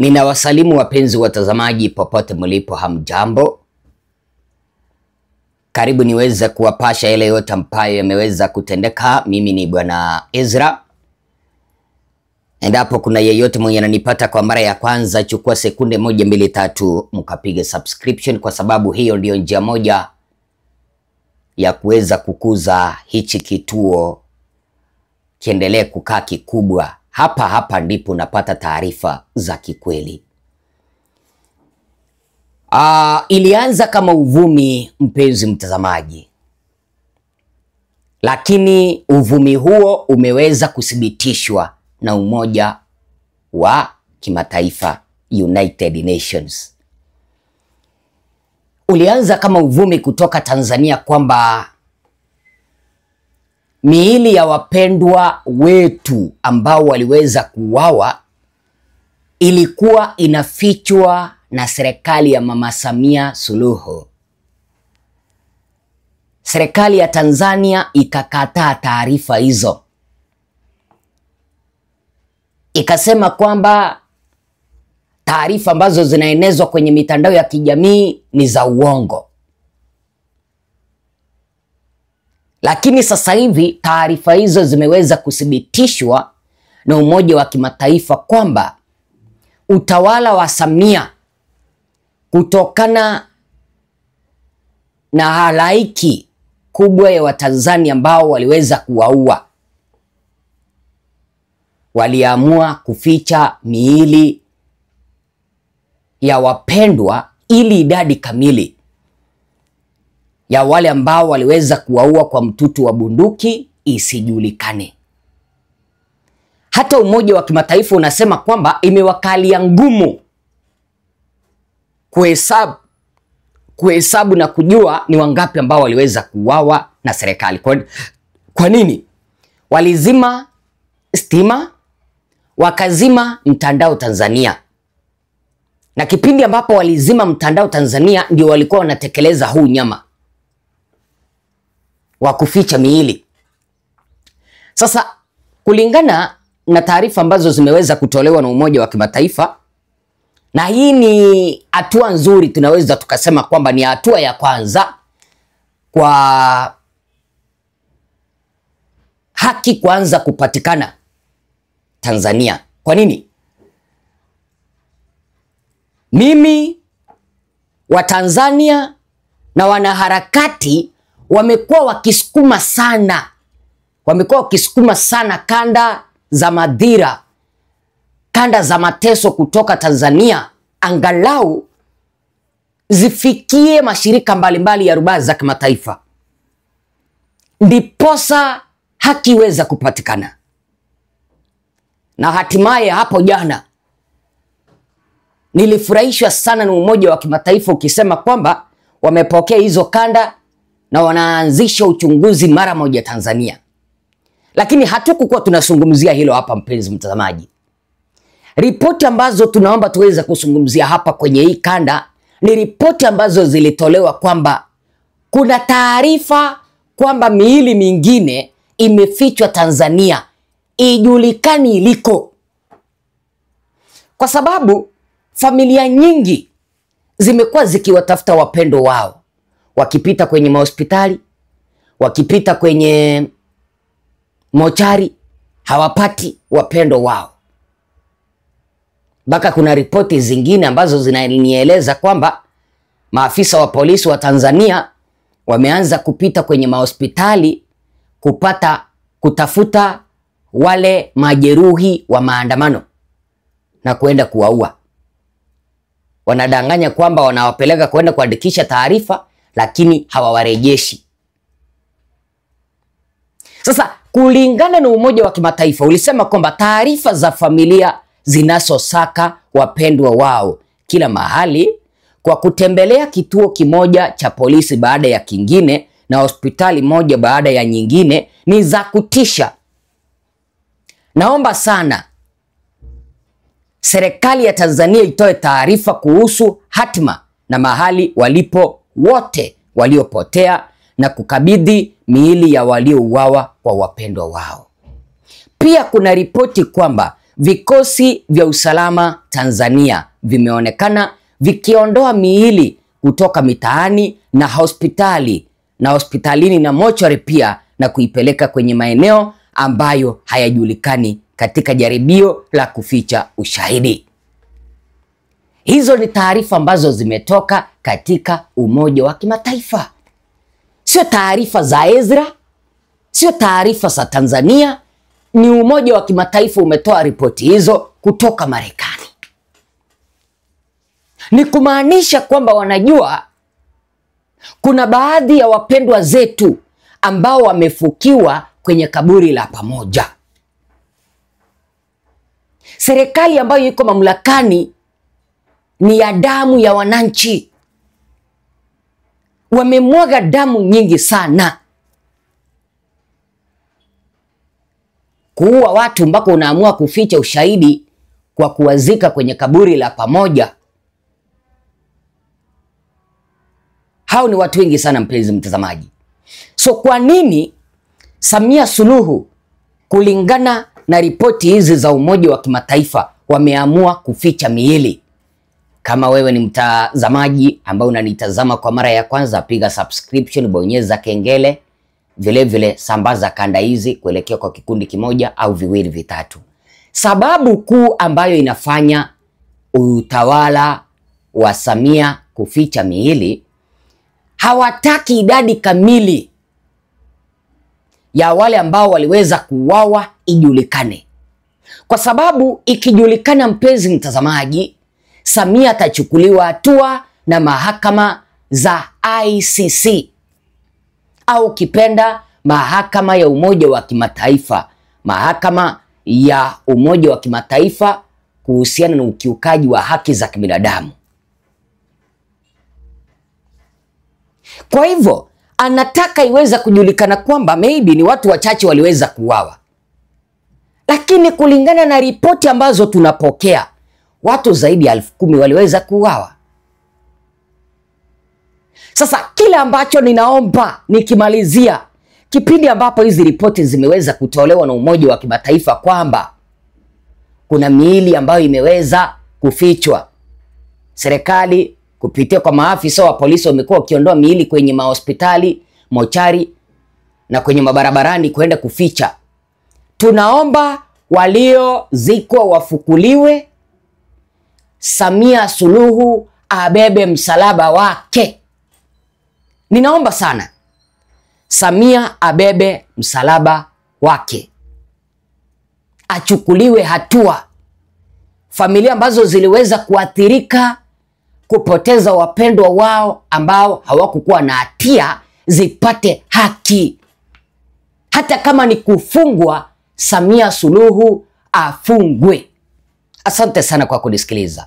Ninawasalimu wapenzi watazamaji popote mlipo, hamjambo. Karibu niweze kuwapasha yale yote ambayo yameweza kutendeka. Mimi ni Bwana Ezra. Endapo kuna yeyote mwenye ananipata kwa mara ya kwanza, chukua sekunde 1, 2, 3 mkapige subscription, kwa sababu hiyo ndio njia moja ya kuweza kukuza hichi kituo kiendelee kukaa kikubwa. Hapa ndipo unapata taarifa za kikweli. Ilianza kama uvumi, mpenzi mtazamaji, lakini uvumi huo umeweza kuthibitishwa na Umoja wa Kimataifa, United Nations. Ulianza kama uvumi kutoka Tanzania kwamba miili ya wapendwa wetu ambao waliweza kuuawa ilikuwa inafichwa na serikali ya Mama Samia Suluhu. Serikali ya Tanzania ikakataa taarifa hizo. Ikasema kwamba taarifa ambazo zinaenezwa kwenye mitandao ya kijamii ni za uongo. Lakini sasa hivi taarifa hizo zimeweza kuthibitishwa na Umoja wa Kimataifa kwamba utawala wa Samia, kutokana na halaiki kubwa ya Watanzania ambao waliweza kuwaua, waliamua kuficha miili ya wapendwa ili idadi kamili ya wale ambao waliweza kuwaua kwa mtutu wa bunduki isijulikane. Hata Umoja wa Kimataifa unasema kwamba imewakalia ngumu kuhesabu na kujua ni wangapi ambao waliweza kuuawa na serikali. Kwa nini? Walizima stima, wakazima mtandao Tanzania. Na kipindi ambapo walizima mtandao Tanzania ndio walikuwa wanatekeleza huu nyama wa kuficha miili. Sasa kulingana na taarifa ambazo zimeweza kutolewa na Umoja wa Kimataifa, na hii ni hatua nzuri, tunaweza tukasema kwamba ni hatua ya kwanza kwa haki kuanza kupatikana Tanzania. Kwa nini? Mimi wa Tanzania na wanaharakati wamekuwa wakisukuma sana kanda za madhira, kanda za mateso kutoka Tanzania, angalau zifikie mashirika mbalimbali ya rubaa za kimataifa, ndiposa haki iweza kupatikana. Na hatimaye hapo jana nilifurahishwa sana na Umoja wa Kimataifa ukisema kwamba wamepokea hizo kanda na wanaanzisha uchunguzi mara moja Tanzania. Lakini hatukukuwa tunazungumzia hilo hapa, mpenzi mtazamaji. Ripoti ambazo tunaomba tuweze kuzungumzia hapa kwenye hii kanda ni ripoti ambazo zilitolewa kwamba kuna taarifa kwamba miili mingine imefichwa Tanzania, ijulikani iliko. Kwa sababu familia nyingi zimekuwa zikiwatafuta wapendo wao, wakipita kwenye mahospitali, wakipita kwenye mochari, hawapati wapendo wao. Mpaka kuna ripoti zingine ambazo zinanieleza kwamba maafisa wa polisi wa Tanzania wameanza kupita kwenye mahospitali kutafuta wale majeruhi wa maandamano na kuenda kuwaua. Wanadanganya kwamba wanawapeleka kwenda kuandikisha taarifa, lakini hawawarejeshi. Sasa kulingana na Umoja wa Kimataifa ulisema kwamba taarifa za familia zinasosaka wapendwa wao kila mahali, kwa kutembelea kituo kimoja cha polisi baada ya kingine na hospitali moja baada ya nyingine, ni za kutisha. Naomba sana serikali ya Tanzania itoe taarifa kuhusu hatima na mahali walipo wote waliopotea na kukabidhi miili ya waliouawa kwa wapendwa wao. Pia kuna ripoti kwamba vikosi vya usalama Tanzania vimeonekana vikiondoa miili kutoka mitaani na hospitalini na mochari pia, na kuipeleka kwenye maeneo ambayo hayajulikani katika jaribio la kuficha ushahidi. Hizo ni taarifa ambazo zimetoka katika Umoja wa Kimataifa. Sio taarifa za Ezra, sio taarifa za Tanzania, ni Umoja wa Kimataifa umetoa ripoti hizo kutoka Marekani. Ni kumaanisha kwamba wanajua kuna baadhi ya wapendwa zetu ambao wamefukiwa kwenye kaburi la pamoja. Serikali ambayo iko mamlakani ni ya damu ya wananchi. Wamemwaga damu nyingi sana. Kuua watu mpaka unaamua kuficha ushahidi kwa kuwazika kwenye kaburi la pamoja. Hao ni watu wengi sana, mpenzi mtazamaji. So kwa nini Samia Suluhu, kulingana na ripoti hizi za Umoja wa Kimataifa, wameamua kuficha miili? Kama wewe ni mtazamaji ambao unanitazama kwa mara ya kwanza, piga subscription, bonyeza kengele, vile sambaza kanda hizi kuelekea kwa kikundi kimoja au viwili vitatu. Sababu kuu ambayo inafanya utawala wa Samia kuficha miili, hawataki idadi kamili ya wale ambao waliweza kuuawa ijulikane. Kwa sababu ikijulikana, mpenzi mtazamaji, Samia atachukuliwa hatua na mahakama za ICC au kipenda mahakama ya Umoja wa Kimataifa, mahakama ya Umoja wa Kimataifa kuhusiana na ukiukaji wa haki za kibinadamu. Kwa hivyo anataka iweza kujulikana kwamba maybe ni watu wachache waliweza kuuawa, lakini kulingana na ripoti ambazo tunapokea, watu zaidi ya 10,000 waliweza kuuawa. Sasa kile ambacho ninaomba nikimalizia, kipindi ambapo hizi ripoti zimeweza kutolewa na Umoja wa Kimataifa kwamba kuna miili ambayo imeweza kufichwa, serikali kupitia kwa maafisa wa polisi wamekuwa wakiondoa miili kwenye mahospitali, mochari na kwenye mabarabarani kwenda kuficha. Tunaomba waliozikwa wafukuliwe, Samia Suluhu abebe msalaba wake. Ninaomba sana Samia abebe msalaba wake, achukuliwe hatua. Familia ambazo ziliweza kuathirika, kupoteza wapendwa wao ambao hawakukuwa na hatia, zipate haki. Hata kama ni kufungwa, Samia Suluhu afungwe. Asante sana kwa kunisikiliza.